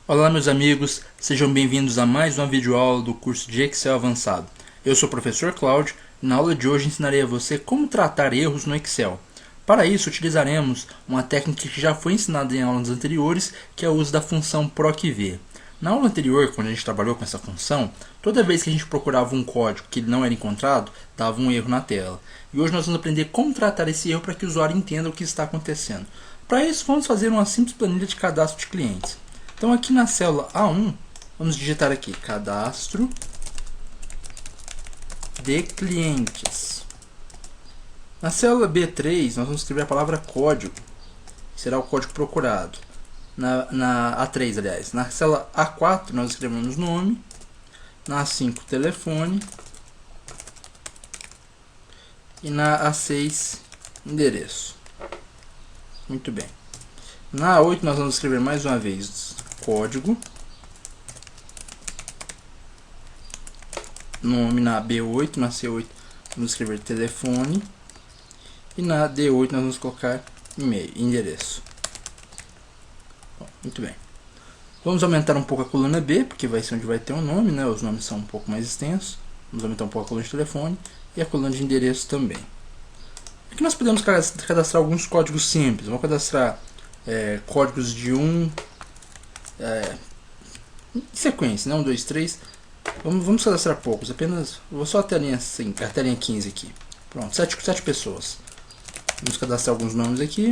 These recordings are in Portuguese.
Olá meus amigos, sejam bem-vindos a mais uma videoaula do curso de Excel Avançado. Eu sou o professor Cláudio e na aula de hoje ensinarei a você como tratar erros no Excel. Para isso utilizaremos uma técnica que já foi ensinada em aulas anteriores, que é o uso da função PROC-V. Na aula anterior, quando a gente trabalhou com essa função, toda vez que a gente procurava um código que não era encontrado, dava um erro na tela. E hoje nós vamos aprender como tratar esse erro para que o usuário entenda o que está acontecendo. Para isso, vamos fazer uma simples planilha de cadastro de clientes. Então aqui na célula A1, vamos digitar aqui cadastro de clientes. Na célula B3, nós vamos escrever a palavra código, que será o código procurado. Na A3, aliás. Na célula A4, nós escrevemos nome. Na A5, telefone. E na A6, endereço. Muito bem. Na A8, nós vamos escrever mais uma vez código, nome. Na B8, na C8 vamos escrever telefone e na D8 nós vamos colocar e-mail, endereço. Bom, muito bem. Vamos aumentar um pouco a coluna B, porque vai ser onde vai ter o nome, né? Os nomes são um pouco mais extensos. Vamos aumentar um pouco a coluna de telefone e a coluna de endereço também. Aqui nós podemos cadastrar alguns códigos simples. Vamos cadastrar códigos de sequência, né? 1, 2, 3. Vamos cadastrar poucos, apenas. Vou só a telinha 5, a telinha 15 aqui. Pronto, 7 pessoas. Vamos cadastrar alguns nomes aqui.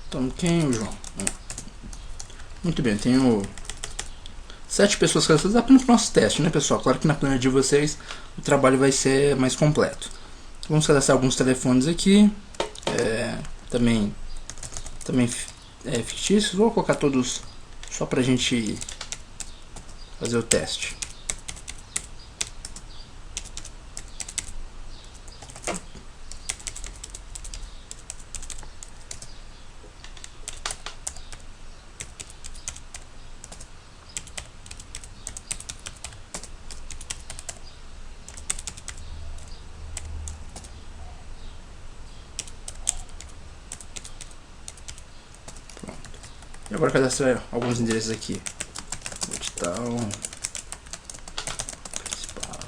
Então, quem é o João? Muito bem, tenho 7 pessoas cadastradas apenas para o nosso teste, né, pessoal? Claro que na planilha de vocês o trabalho vai ser mais completo. Vamos cadastrar alguns telefones aqui, também fictícios. Vou colocar todos só para a gente fazer o teste. E agora cadastrar alguns endereços aqui. Digital, principal.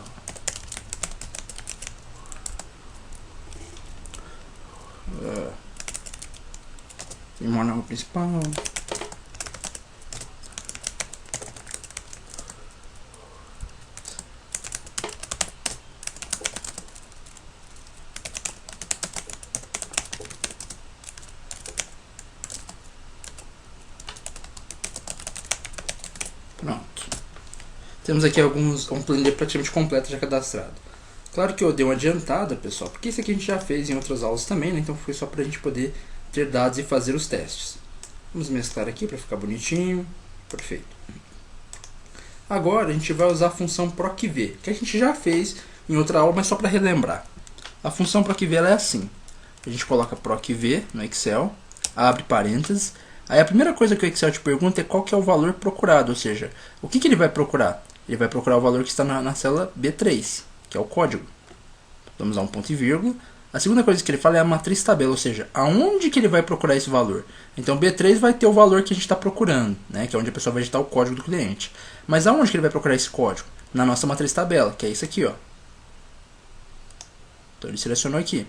Jornal principal. Pronto. Temos aqui um planilha praticamente completo já cadastrado. Claro que eu dei uma adiantada, pessoal, porque isso aqui a gente já fez em outras aulas também, né? Então foi só para a gente poder ter dados e fazer os testes. Vamos mesclar aqui para ficar bonitinho. Perfeito. Agora a gente vai usar a função PROC-V, que a gente já fez em outra aula, mas só para relembrar. A função PROC-V ela é assim. A gente coloca PROC-V no Excel, abre parênteses. Aí a primeira coisa que o Excel te pergunta é qual que é o valor procurado, ou seja, o que ele vai procurar? Ele vai procurar o valor que está na célula B3, que é o código. Vamos dar um ponto e vírgula. A segunda coisa que ele fala é a matriz tabela, ou seja, aonde que ele vai procurar esse valor. Então B3 vai ter o valor que a gente está procurando, né, que é onde a pessoa vai digitar o código do cliente. Mas aonde que ele vai procurar esse código? Na nossa matriz tabela, que é isso aqui, ó. Então ele selecionou aqui,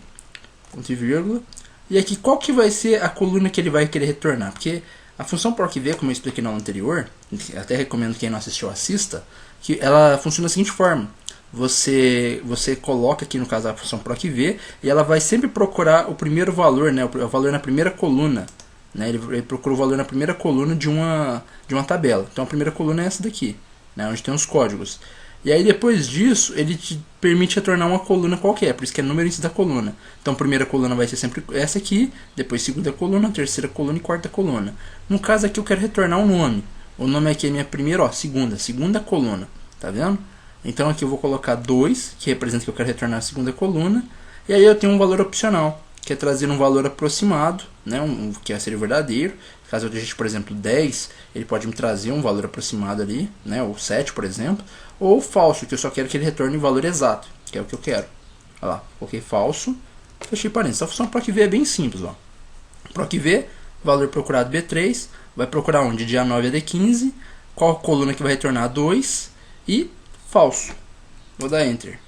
ponto e vírgula. E aqui, qual que vai ser a coluna que ele vai querer retornar? Porque a função PROC-V, como eu expliquei na aula anterior, até recomendo que quem não assistiu assista, que ela funciona da seguinte forma. Você coloca aqui, no caso, a função PROC-V, e ela vai sempre procurar o primeiro valor, né, o valor na primeira coluna. Né, ele procura o valor na primeira coluna de uma tabela. Então a primeira coluna é essa daqui, né, onde tem os códigos. E aí depois disso, ele te permite retornar uma coluna qualquer, por isso que é número da coluna. Então a primeira coluna vai ser sempre essa aqui, depois segunda coluna, terceira coluna e quarta coluna. No caso aqui eu quero retornar um nome. O nome aqui é minha primeira, ó, segunda coluna, tá vendo? Então aqui eu vou colocar 2, que representa que eu quero retornar a segunda coluna. E aí eu tenho um valor opcional, que é trazer um valor aproximado, né, que seria verdadeiro. Caso eu digite, por exemplo, 10, ele pode me trazer um valor aproximado ali, né, ou 7, por exemplo. Ou falso, que eu só quero que ele retorne o valor exato, que é o que eu quero. Olha lá, coloquei falso, fechei parênteses. A função PROC-V é bem simples. Ó. PROC-V, valor procurado B3, vai procurar onde? De A9 a D15, qual coluna que vai retornar 2 e falso. Vou dar Enter.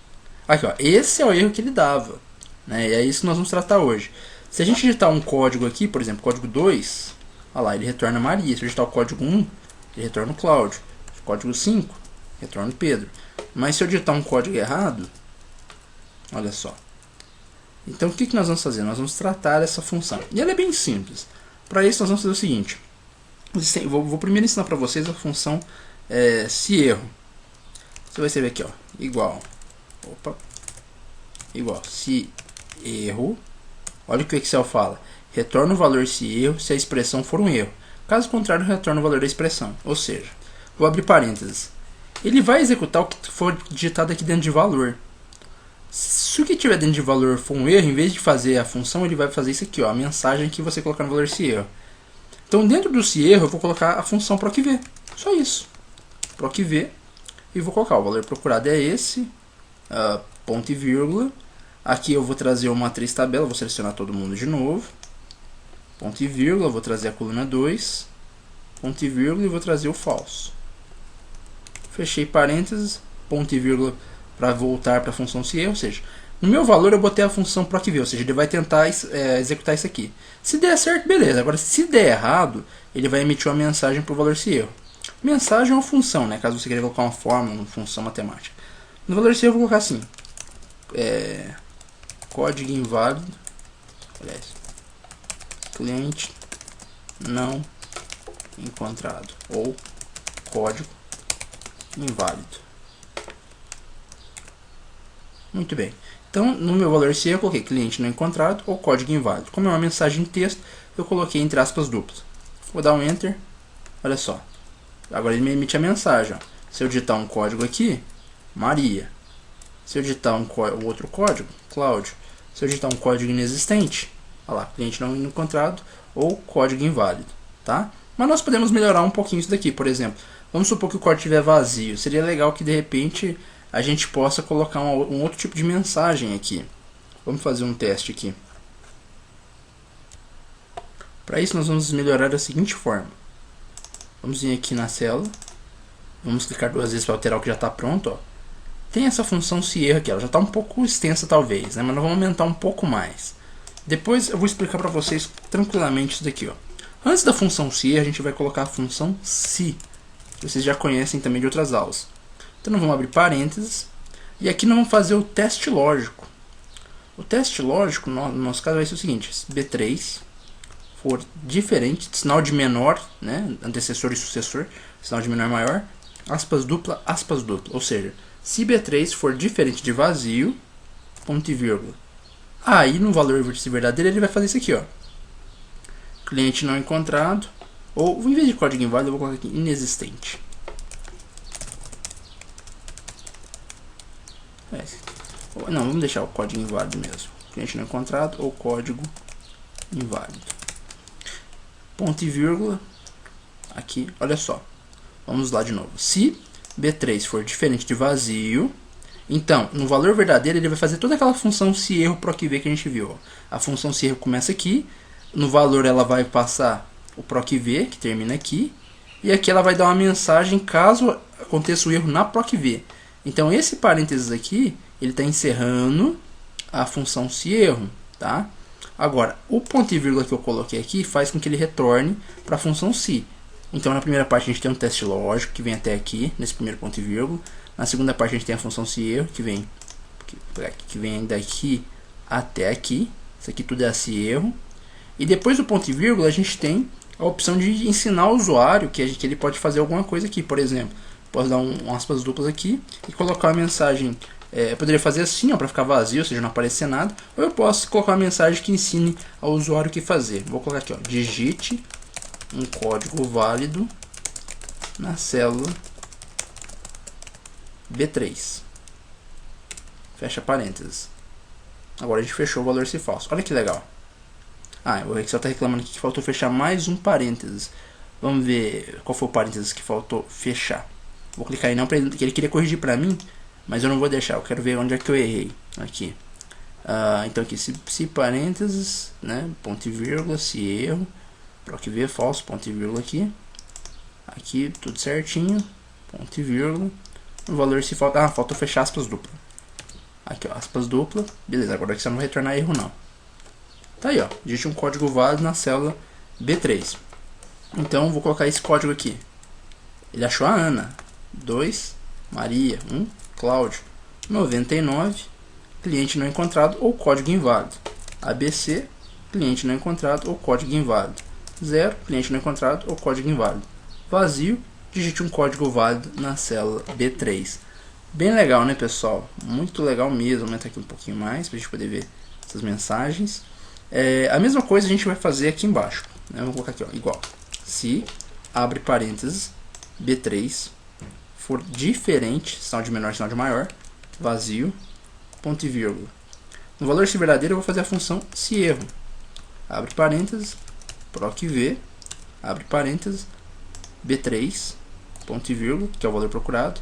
Aqui, ó, esse é o erro que ele dava. Né? E é isso que nós vamos tratar hoje. Se a gente digitar um código aqui, por exemplo, código 2, olha lá, ele retorna Maria. Se eu digitar o código 1, ele retorna o Cláudio. Código 5, retorna o Pedro. Mas se eu digitar um código errado, olha só. Então o que nós vamos fazer? Nós vamos tratar essa função. E ela é bem simples. Para isso nós vamos fazer o seguinte. Vou primeiro ensinar para vocês a função se erro. Você vai escrever aqui, ó, igual. Opa. Igual se erro. Olha o que o Excel fala. Retorna o valor se erro se a expressão for um erro. Caso contrário, retorna o valor da expressão. Ou seja, vou abrir parênteses. Ele vai executar o que for digitado aqui dentro de valor. Se o que tiver dentro de valor for um erro, em vez de fazer a função, ele vai fazer isso aqui, ó, a mensagem que você colocar no valor se erro. Então, dentro do se erro, eu vou colocar a função PROC-V. Só isso. PROC-V. E vou colocar o valor procurado é esse, ponto e vírgula. Aqui eu vou trazer uma matriz tabela, vou selecionar todo mundo de novo. Ponto e vírgula, vou trazer a coluna 2. Ponto e vírgula e vou trazer o falso. Fechei parênteses, ponto e vírgula para voltar para a função se erro, ou seja, no meu valor eu botei a função PROC-V, ou seja, ele vai tentar executar isso aqui. Se der certo, beleza. Agora, se der errado, ele vai emitir uma mensagem para o valor se erro. Mensagem é uma função, né? Caso você queira colocar uma fórmula, uma função matemática. No valor se erro eu vou colocar assim. Código inválido. Aliás, cliente não encontrado. Ou código inválido. Muito bem. Então, no meu valor se eu coloquei cliente não encontrado ou código inválido. Como é uma mensagem em texto, eu coloquei entre aspas duplas. Vou dar um Enter. Olha só. Agora ele me emite a mensagem. Ó. Se eu digitar um código aqui, Maria. Se eu digitar o outro código, Cláudio. Se eu digitar um código inexistente, olha lá, cliente não encontrado ou código inválido. Tá? Mas nós podemos melhorar um pouquinho isso daqui. Por exemplo, vamos supor que o código estiver vazio. Seria legal que de repente a gente possa colocar um outro tipo de mensagem aqui. Vamos fazer um teste aqui. Para isso nós vamos melhorar da seguinte forma. Vamos vir aqui na célula. Vamos clicar 2 vezes para alterar o que já está pronto. Ó. Tem essa função se erro aqui. Ela já está um pouco extensa talvez, né? Mas nós vamos aumentar um pouco mais. Depois eu vou explicar para vocês tranquilamente isso daqui. Ó. Antes da função se erro, a gente vai colocar a função se. Que vocês já conhecem também de outras aulas. Então nós vamos abrir parênteses. E aqui nós vamos fazer o teste lógico. O teste lógico, no nosso caso, vai ser o seguinte. B3 for diferente, sinal de menor, né, antecessor e sucessor, sinal de menor e maior, aspas dupla. Ou seja, se B3 for diferente de vazio, ponto e vírgula. Aí no valor verdadeiro ele vai fazer isso aqui, ó. Cliente não encontrado, ou em vez de código inválido, eu vou colocar aqui inexistente. Não, vamos deixar o código inválido mesmo. Cliente não encontrado ou código inválido. Ponto e vírgula. Aqui, olha só. Vamos lá de novo. Se B3 for diferente de vazio, então, no valor verdadeiro, ele vai fazer toda aquela função se erro PROC-V que a gente viu. Ó. A função se erro começa aqui. No valor, ela vai passar o PROC-V, que termina aqui. E aqui ela vai dar uma mensagem caso aconteça o erro na PROC-V. Então, esse parênteses aqui, ele está encerrando a função se erro, tá? Agora, o ponto e vírgula que eu coloquei aqui faz com que ele retorne para a função se. Então, na primeira parte a gente tem um teste lógico que vem até aqui, nesse primeiro ponto e vírgula. Na segunda parte a gente tem a função se erro que vem daqui até aqui. Isso aqui tudo é se erro. E depois do ponto e vírgula a gente tem a opção de ensinar o usuário que ele pode fazer alguma coisa aqui. Por exemplo, posso dar um aspas duplas aqui e colocar a mensagem. Eu poderia fazer assim, para ficar vazio, ou seja, não aparecer nada. Ou eu posso colocar uma mensagem que ensine ao usuário o que fazer. Vou colocar aqui, ó, digite um código válido na célula B3. Fecha parênteses. Agora a gente fechou o valor se falso. Olha que legal. Ah, o Excel está reclamando aqui que faltou fechar mais um parênteses. Vamos ver qual foi o parênteses que faltou fechar. Vou clicar aí não, para ele queria corrigir para mim, mas eu não vou deixar. Eu quero ver onde é que eu errei. Aqui. Então aqui, se parênteses, né, ponto e vírgula, se erro, proc v falso, ponto e vírgula aqui. Aqui tudo certinho, ponto e vírgula. O valor se falta, faltou fechar aspas dupla. Aqui ó, aspas dupla, beleza, agora aqui você não vai retornar erro não. Tá aí ó, digite um código válido na célula B3. Então vou colocar esse código aqui. Ele achou a Ana, 2, Maria, 1, Cláudio, 99, cliente não encontrado ou código inválido. ABC, cliente não encontrado ou código inválido. 0, cliente não encontrado ou código inválido. Vazio, digite um código válido na célula B3. Bem legal, né, pessoal? Muito legal mesmo. Vou aumentar aqui um pouquinho mais para a gente poder ver essas mensagens. A mesma coisa a gente vai fazer aqui embaixo, né? Vou colocar aqui, ó, igual. Se, abre parênteses, B3 for diferente, sinal de menor, sinal de maior, vazio, ponto e vírgula. No valor se verdadeiro eu vou fazer a função se erro. Abre parênteses, proc v, abre parênteses, B3, ponto e vírgula, que é o valor procurado,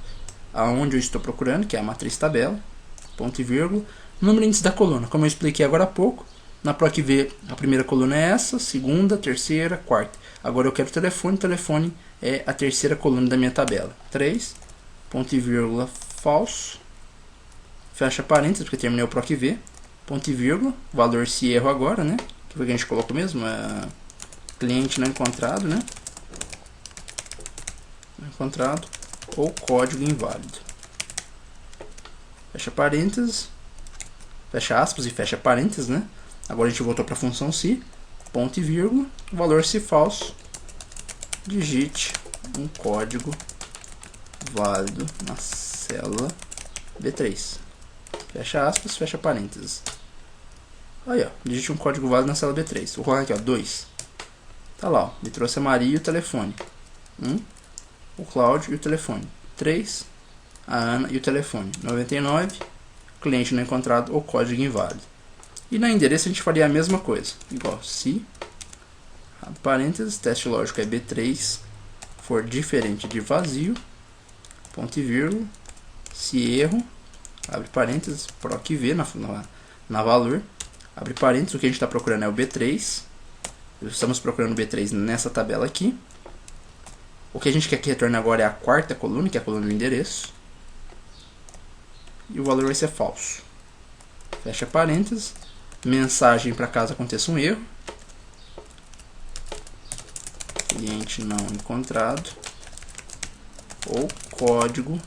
aonde eu estou procurando, que é a matriz tabela, ponto e vírgula, número índice da coluna, como eu expliquei agora há pouco. Na proc v a primeira coluna é essa, segunda, terceira, quarta. Agora eu quero telefone, telefone é a terceira coluna da minha tabela. 3, ponto e vírgula, falso, fecha parênteses, porque terminei o proc v, ponto e vírgula, valor se erro agora, né? Que foi o que a gente colocou mesmo, cliente não encontrado, né? Não encontrado ou código inválido. Fecha parênteses, fecha aspas e fecha parênteses, né? Agora a gente voltou para a função se, ponto e vírgula, valor se falso, digite um código válido na célula B3. Fecha aspas, fecha parênteses. Aí ó, digite um código válido na célula B3. Vou colocar aqui ó, 2. Tá lá ó, me trouxe a Maria e o telefone. 1, o Cláudio e o telefone. 3, a Ana e o telefone. 99, cliente não encontrado ou código inválido. E no endereço a gente faria a mesma coisa. Igual se, abre parênteses, teste lógico é B3 for diferente de vazio, ponto e vírgula, se erro, abre parênteses, proc v na valor, abre parênteses, o que a gente está procurando é o B3, estamos procurando o B3 nessa tabela aqui. O que a gente quer que retorne agora é a quarta coluna, que é a coluna do endereço, e o valor vai ser falso. Fecha parênteses, mensagem para caso aconteça um erro, cliente não encontrado ou código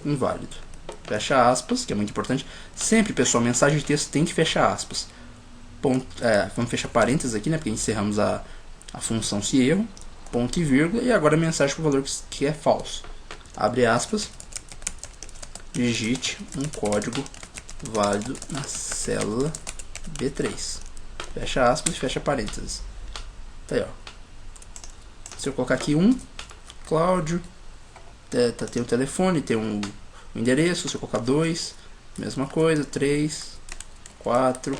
inválido. Fecha aspas, que é muito importante. Sempre, pessoal, mensagem de texto tem que fechar aspas. Vamos fechar parênteses aqui, né? Porque encerramos a função se erro, ponto e vírgula, e agora a mensagem com o valor que é falso. Abre aspas, digite um código válido na célula B3. Fecha aspas e fecha parênteses. Tá aí, ó. Se eu colocar aqui 1, Cláudio, tem o telefone, tem o endereço. Se eu colocar 2, mesma coisa. 3, 4,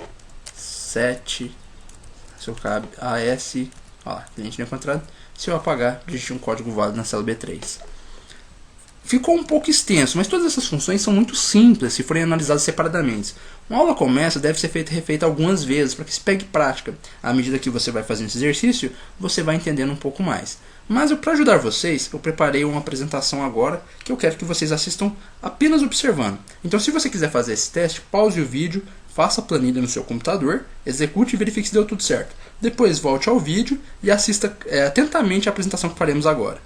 7. Se eu colocar AS, ó, cliente não encontrado. Se eu apagar, digite um código válido na célula B3. Ficou um pouco extenso, mas todas essas funções são muito simples se forem analisadas separadamente. Uma aula como essa deve ser refeita algumas vezes para que se pegue prática. À medida que você vai fazendo esse exercício, você vai entendendo um pouco mais. Mas para ajudar vocês, eu preparei uma apresentação agora que eu quero que vocês assistam apenas observando. Então, se você quiser fazer esse teste, pause o vídeo, faça a planilha no seu computador, execute e verifique se deu tudo certo. Depois volte ao vídeo e assista atentamente a apresentação que faremos agora.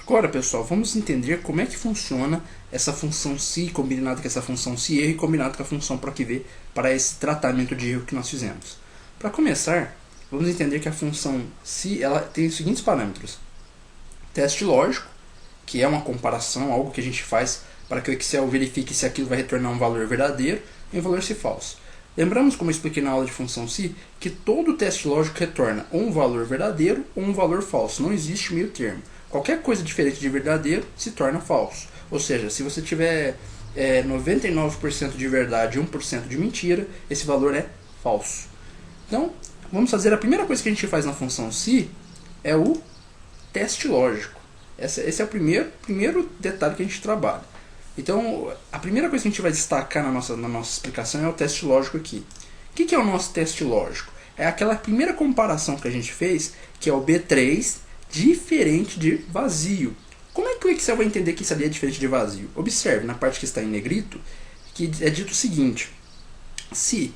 Agora, pessoal, vamos entender como é que funciona essa função se combinado com essa função se erro e combinado com a função procv para esse tratamento de erro que nós fizemos. Para começar, vamos entender que a função se ela tem os seguintes parâmetros. Teste lógico, que é uma comparação, algo que a gente faz para que o Excel verifique se aquilo vai retornar um valor verdadeiro e um valor se falso. Lembramos, como eu expliquei na aula de função se, que todo teste lógico retorna ou um valor verdadeiro ou um valor falso. Não existe meio termo. Qualquer coisa diferente de verdadeiro se torna falso. Ou seja, se você tiver é 99% de verdade e 1% de mentira, esse valor é falso. Então, vamos fazer a primeira coisa que a gente faz na função se é o teste lógico. Esse é o primeiro detalhe que a gente trabalha. Então, a primeira coisa que a gente vai destacar na nossa explicação é o teste lógico aqui. O que é o nosso teste lógico? É aquela primeira comparação que a gente fez, que é o B3 diferente de vazio. Como é que o Excel vai entender que isso ali é diferente de vazio? Observe, na parte que está em negrito, que é dito o seguinte: se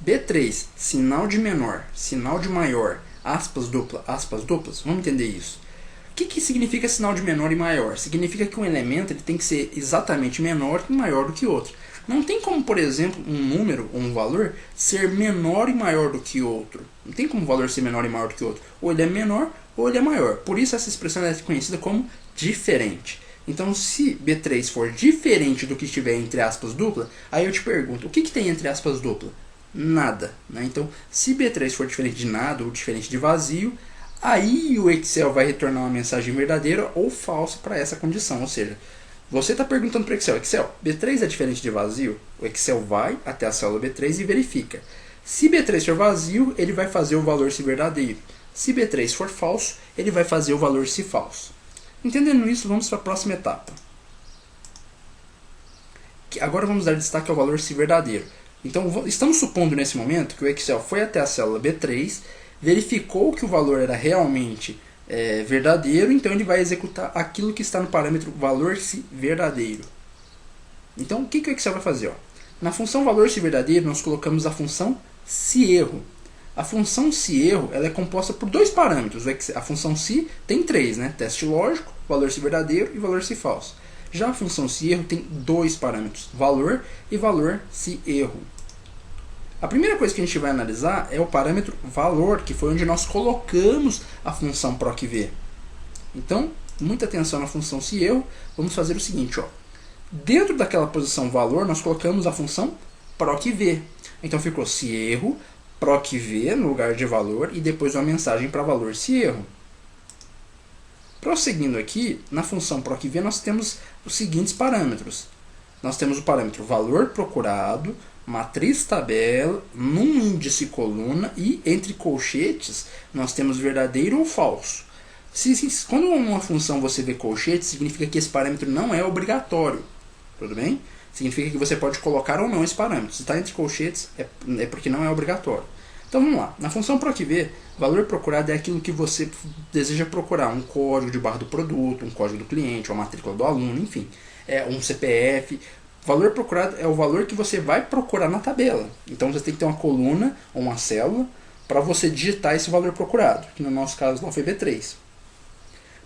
B3, sinal de menor, sinal de maior, aspas duplas, vamos entender isso. O que significa sinal de menor e maior? Significa que um elemento ele tem que ser exatamente menor e maior do que outro. Não tem como, por exemplo, um número ou um valor ser menor e maior do que outro. Não tem como um valor ser menor e maior do que outro. Ou ele é menor ou ele é maior. Por isso essa expressão é conhecida como diferente. Então, se B3 for diferente do que estiver entre aspas dupla, aí eu te pergunto, o que tem entre aspas dupla? Nada. Né? Então, se B3 for diferente de nada ou diferente de vazio, aí o Excel vai retornar uma mensagem verdadeira ou falsa para essa condição. Ou seja, você está perguntando para o Excel, B3 é diferente de vazio? O Excel vai até a célula B3 e verifica. Se B3 for vazio, ele vai fazer o valor se verdadeiro. Se B3 for falso, ele vai fazer o valor se falso. Entendendo isso, vamos para a próxima etapa. Agora vamos dar destaque ao valor se verdadeiro. Então, estamos supondo nesse momento que o Excel foi até a célula B3, verificou que o valor era realmente verdadeiro, então ele vai executar aquilo que está no parâmetro valor se verdadeiro. Então, o que o Excel vai fazer? Na função valor se verdadeiro, nós colocamos a função se erro. A função se erro ela é composta por dois parâmetros. A função se tem três, né? Teste lógico, valor se verdadeiro e valor se falso. Já a função se erro tem dois parâmetros, valor e valor se erro. A primeira coisa que a gente vai analisar é o parâmetro valor, que foi onde nós colocamos a função procv. Então, muita atenção na função se erro. Vamos fazer o seguinte, dentro daquela posição valor, nós colocamos a função procv. Então ficou se erro, procv no lugar de valor e depois uma mensagem para valor se erro. Prosseguindo aqui, na função procv nós temos os seguintes parâmetros. Nós temos o parâmetro valor procurado, matriz tabela, num índice coluna e entre colchetes nós temos verdadeiro ou falso. Quando uma função você vê colchete, significa que esse parâmetro não é obrigatório. Tudo bem? Significa que você pode colocar ou não esse parâmetro. Se está entre colchetes, é porque não é obrigatório. Então vamos lá. Na função procv, valor procurado é aquilo que você deseja procurar. Um código de barra do produto, um código do cliente, uma matrícula do aluno, enfim. Um CPF. Valor procurado é o valor que você vai procurar na tabela. Então você tem que ter uma coluna ou uma célula para você digitar esse valor procurado, que no nosso caso lá foi B3.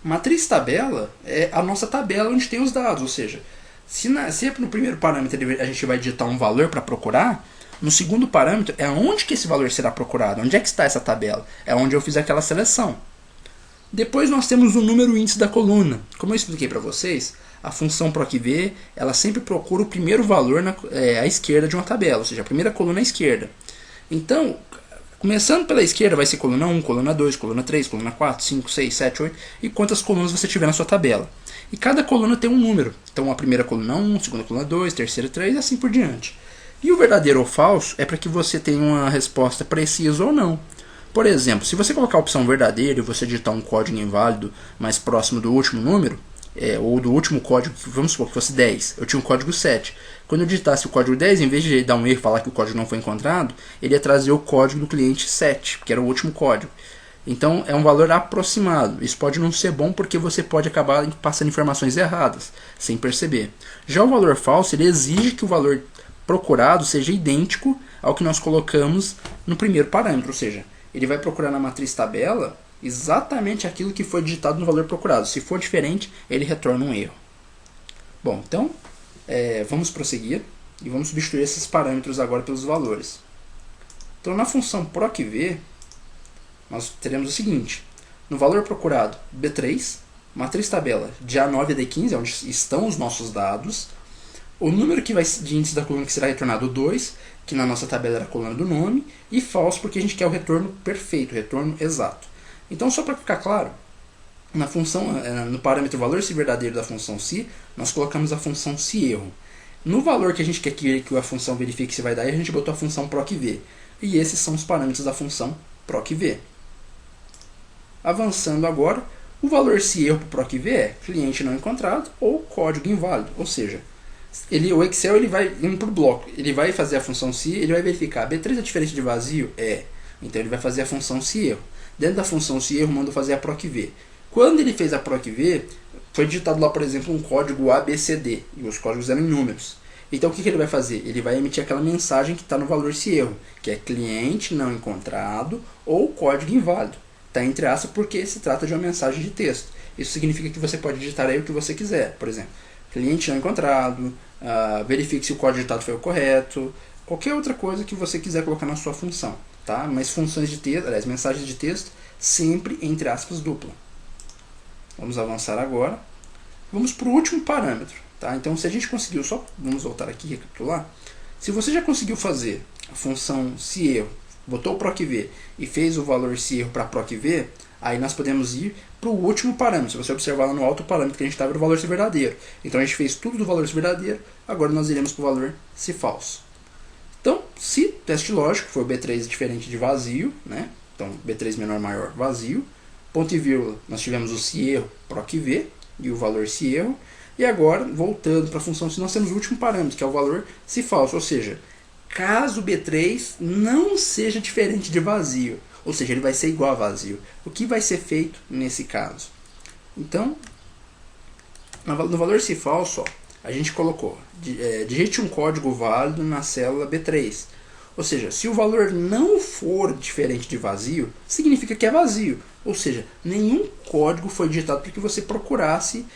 Matriz tabela é a nossa tabela onde tem os dados, ou seja, se no primeiro parâmetro a gente vai digitar um valor para procurar, no segundo parâmetro é onde que esse valor será procurado, onde é que está essa tabela, é onde eu fiz aquela seleção. Depois nós temos o número índice da coluna. Como eu expliquei para vocês, a função procv ela sempre procura o primeiro valor à esquerda de uma tabela, ou seja, a primeira coluna à esquerda. Então, começando pela esquerda vai ser coluna 1, coluna 2, coluna 3, coluna 4, 5, 6, 7, 8 e quantas colunas você tiver na sua tabela. E cada coluna tem um número. Então a primeira coluna 1, a segunda coluna 2, terceira 3 e assim por diante. E o verdadeiro ou falso é para que você tenha uma resposta precisa ou não. Por exemplo, se você colocar a opção verdadeiro e você digitar um código inválido mais próximo do último número, ou do último código, vamos supor que fosse 10, eu tinha um código 7. Quando eu digitasse o código 10, em vez de dar um erro e falar que o código não foi encontrado, ele ia trazer o código do cliente 7, que era o último código. Então é um valor aproximado. Isso pode não ser bom porque você pode acabar passando informações erradas, sem perceber. Já o valor falso, ele exige que o valor procurado seja idêntico ao que nós colocamos no primeiro parâmetro, ou seja, ele vai procurar na matriz tabela exatamente aquilo que foi digitado no valor procurado. Se for diferente, ele retorna um erro. Bom, então, vamos prosseguir e vamos substituir esses parâmetros agora pelos valores. Então, na função procv, nós teremos o seguinte. No valor procurado, B3, matriz tabela de A9 a D15, onde estão os nossos dados. O número de índice da coluna que será retornado, o 2, que na nossa tabela era a coluna do nome. E falso, porque a gente quer o retorno perfeito, o retorno exato. Então, só para ficar claro, na função, no parâmetro valor se verdadeiro da função se, nós colocamos a função se erro. No valor que a gente quer que a função verifique se vai dar, a gente botou a função procv. E esses são os parâmetros da função procv. Avançando agora, o valor se erro para o procv é cliente não encontrado ou código inválido. Ou seja, o Excel ele vai indo por bloco. Ele vai fazer a função se, ele vai verificar B3 é diferente de vazio? É. Então ele vai fazer a função se erro. Dentro da função se erro, manda fazer a procv. Quando ele fez a procv, foi digitado lá, por exemplo, um código ABCD. E os códigos eram em números. Então o que ele vai fazer? Ele vai emitir aquela mensagem que está no valor se erro, que é cliente não encontrado ou código inválido. Está entre aspas porque se trata de uma mensagem de texto. Isso significa que você pode digitar aí o que você quiser. Por exemplo, cliente não encontrado, verifique se o código digitado foi o correto, qualquer outra coisa que você quiser colocar na sua função. Tá? Mas funções de texto, aliás, mensagens de texto, sempre entre aspas dupla. Vamos avançar agora. Vamos para o último parâmetro. Tá? Então, se a gente conseguiu, vamos voltar aqui e recapitular. Se você já conseguiu fazer a função se erro, botou o procv e fez o valor se erro para procv, aí nós podemos ir para o último parâmetro. Se você observar lá no alto parâmetro que a gente estava era o valor se verdadeiro. Então a gente fez tudo do valor se verdadeiro, agora nós iremos para o valor se falso. Então, se teste lógico, foi o B3 diferente de vazio, né? Então B3 menor maior vazio, ponto e vírgula, nós tivemos o se erro procv e o valor se erro. E agora, voltando para a função se, nós temos o último parâmetro, que é o valor se falso, ou seja, caso B3 não seja diferente de vazio, ou seja, ele vai ser igual a vazio. O que vai ser feito nesse caso? Então, no valor se falso, ó, a gente colocou, digite um código válido na célula B3. Ou seja, se o valor não for diferente de vazio, significa que é vazio. Ou seja, nenhum código foi digitado para que você procurasse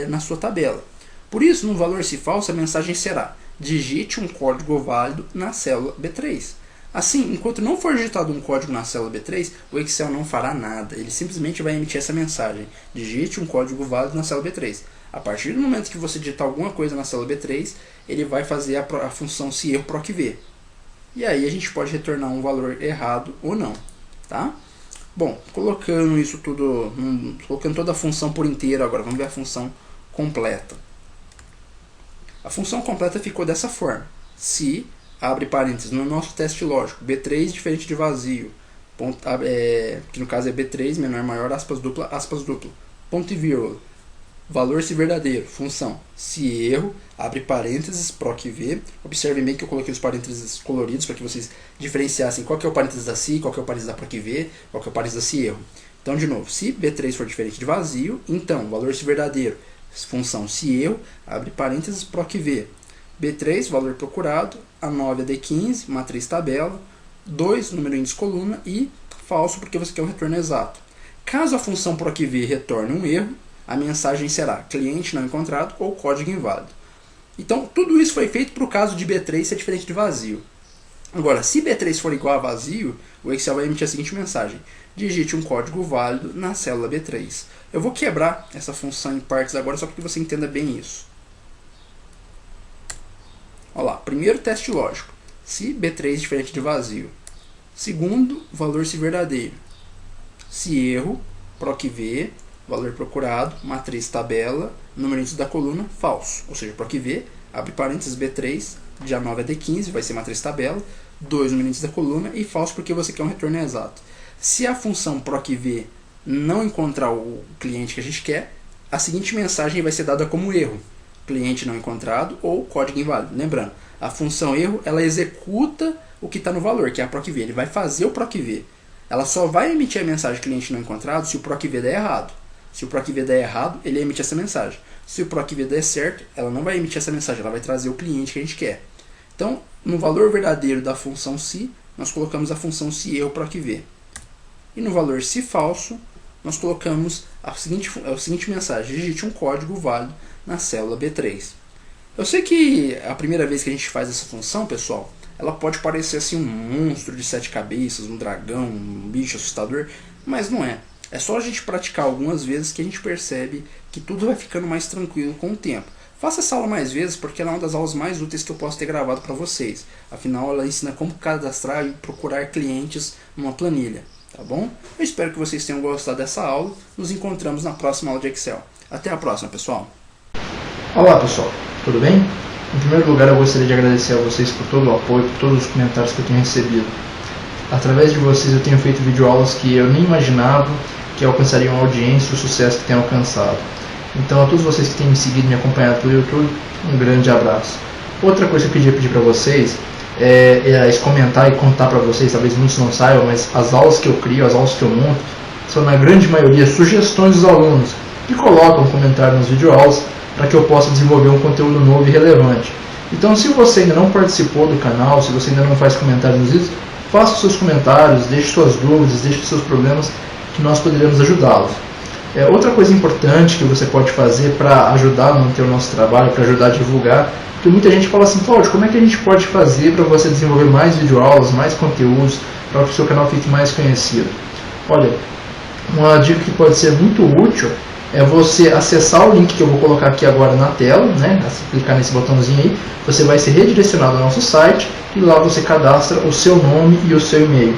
na sua tabela. Por isso, no valor se falso, a mensagem será: digite um código válido na célula B3. Assim, enquanto não for digitado um código na célula B3, o Excel não fará nada. Ele simplesmente vai emitir essa mensagem: digite um código válido na célula B3. A partir do momento que você digitar alguma coisa na célula B3, ele vai fazer a função se erro procv. E aí a gente pode retornar um valor errado ou não. Tá? Bom, colocando isso tudo, colocando toda a função por inteiro agora, vamos ver a função completa. A função completa ficou dessa forma: se, abre parênteses, no nosso teste lógico, B3 diferente de vazio, ponto, que no caso é B3 menor maior, aspas dupla, ponto e vírgula, valor se verdadeiro, função se erro, abre parênteses, procv. Observem bem que eu coloquei os parênteses coloridos para que vocês diferenciassem qual que é o parênteses da se, qual que é o parênteses da procv, qual que é o parênteses da se erro. Então, de novo, se B3 for diferente de vazio, então, valor se verdadeiro, função se erro, abre parênteses, procv. B3, valor procurado, A9 a D15, matriz tabela, 2, número índice coluna e falso porque você quer um retorno exato. Caso a função procv retorne um erro, a mensagem será cliente não encontrado ou código inválido. Então, tudo isso foi feito para o caso de B3 ser diferente de vazio. Agora, se B3 for igual a vazio, o Excel vai emitir a seguinte mensagem: digite um código válido na célula B3. Eu vou quebrar essa função em partes agora só para que você entenda bem isso. Olha lá, primeiro teste lógico: se B3 diferente de vazio. Segundo, valor se verdadeiro. Se erro, procv, valor procurado, matriz tabela, número índice da coluna, falso. Ou seja, procv, abre parênteses, B3, de A9 a D15, vai ser matriz tabela, 2, número índice da coluna, e falso porque você quer um retorno exato. Se a função procv não encontrar o cliente que a gente quer, a seguinte mensagem vai ser dada como erro: cliente não encontrado ou código inválido. Lembrando, a função erro, ela executa o que está no valor, que é a procv. Ele vai fazer o procv. Ela só vai emitir a mensagem cliente não encontrado se o procv der errado. Se o procv der errado, ele emite essa mensagem. Se o procv der certo, ela não vai emitir essa mensagem, ela vai trazer o cliente que a gente quer. Então, no valor verdadeiro da função se, nós colocamos a função se erro procv. E no valor se falso, nós colocamos a seguinte mensagem: digite um código válido na célula B3. Eu sei que a primeira vez que a gente faz essa função, pessoal, ela pode parecer assim um monstro de 7 cabeças, um dragão, um bicho assustador, mas não é. É só a gente praticar algumas vezes que a gente percebe que tudo vai ficando mais tranquilo com o tempo. Faça essa aula mais vezes porque ela é uma das aulas mais úteis que eu posso ter gravado para vocês. Afinal, ela ensina como cadastrar e procurar clientes numa planilha. Tá bom? Eu espero que vocês tenham gostado dessa aula. Nos encontramos na próxima aula de Excel. Até a próxima, pessoal. Olá, pessoal. Tudo bem? Em primeiro lugar, eu gostaria de agradecer a vocês por todo o apoio, por todos os comentários que eu tenho recebido. Através de vocês eu tenho feito videoaulas que eu nem imaginava que alcançariam a audiência e o sucesso que tenho alcançado. Então, a todos vocês que têm me seguido e me acompanhado pelo YouTube, um grande abraço. Outra coisa que eu queria pedir para vocês é comentar e contar para vocês, talvez muitos não saibam, mas as aulas que eu crio, as aulas que eu monto, são na grande maioria sugestões dos alunos que colocam um comentário nas videoaulas para que eu possa desenvolver um conteúdo novo e relevante. Então, se você ainda não participou do canal, se você ainda não faz comentários nos vídeos, faça seus comentários, deixe suas dúvidas, deixe seus problemas, que nós poderemos ajudá-los. Outra coisa importante que você pode fazer para ajudar a manter o nosso trabalho, para ajudar a divulgar, porque muita gente fala assim, Cláudio, como é que a gente pode fazer para você desenvolver mais videoaulas, mais conteúdos, para que o seu canal fique mais conhecido? Olha, uma dica que pode ser muito útil é você acessar o link que eu vou colocar aqui agora na tela, né? Se clicar nesse botãozinho aí, você vai ser redirecionado ao nosso site e lá você cadastra o seu nome e o seu e-mail.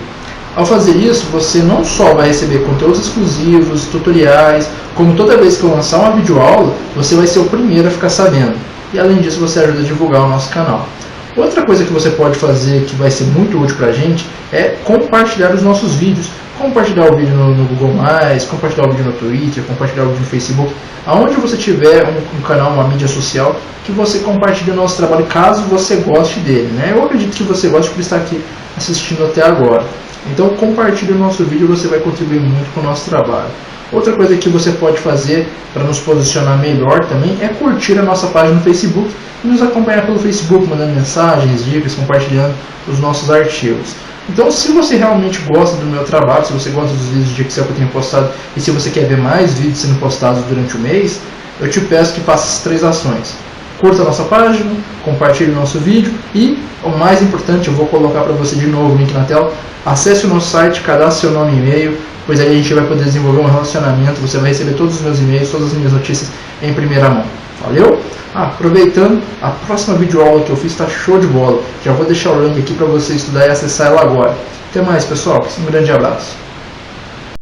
Ao fazer isso, você não só vai receber conteúdos exclusivos, tutoriais, como toda vez que eu lançar uma videoaula, você vai ser o primeiro a ficar sabendo. E além disso, você ajuda a divulgar o nosso canal. Outra coisa que você pode fazer que vai ser muito útil para a gente é compartilhar os nossos vídeos. Compartilhar o vídeo no Google+, compartilhar o vídeo no Twitter, compartilhar o vídeo no Facebook. Aonde você tiver um canal, uma mídia social, que você compartilhe o nosso trabalho, caso você goste dele, né? Eu acredito que você goste por estar aqui assistindo até agora. Então compartilhe o nosso vídeo, você vai contribuir muito com o nosso trabalho. Outra coisa que você pode fazer para nos posicionar melhor também é curtir a nossa página no Facebook e nos acompanhar pelo Facebook, mandando mensagens, dicas, compartilhando os nossos artigos. Então, se você realmente gosta do meu trabalho, se você gosta dos vídeos de Excel que eu tenho postado e se você quer ver mais vídeos sendo postados durante o mês, eu te peço que faça as 3 ações. Curta a nossa página, compartilhe o nosso vídeo e, o mais importante, eu vou colocar para você de novo o link na tela, acesse o nosso site, cadastre seu nome e e-mail, pois aí a gente vai poder desenvolver um relacionamento, você vai receber todos os meus e-mails, todas as minhas notícias em primeira mão. Valeu? Aproveitando, a próxima videoaula que eu fiz está show de bola. Já vou deixar o link aqui para você estudar e acessar ela agora. Até mais, pessoal. Um grande abraço.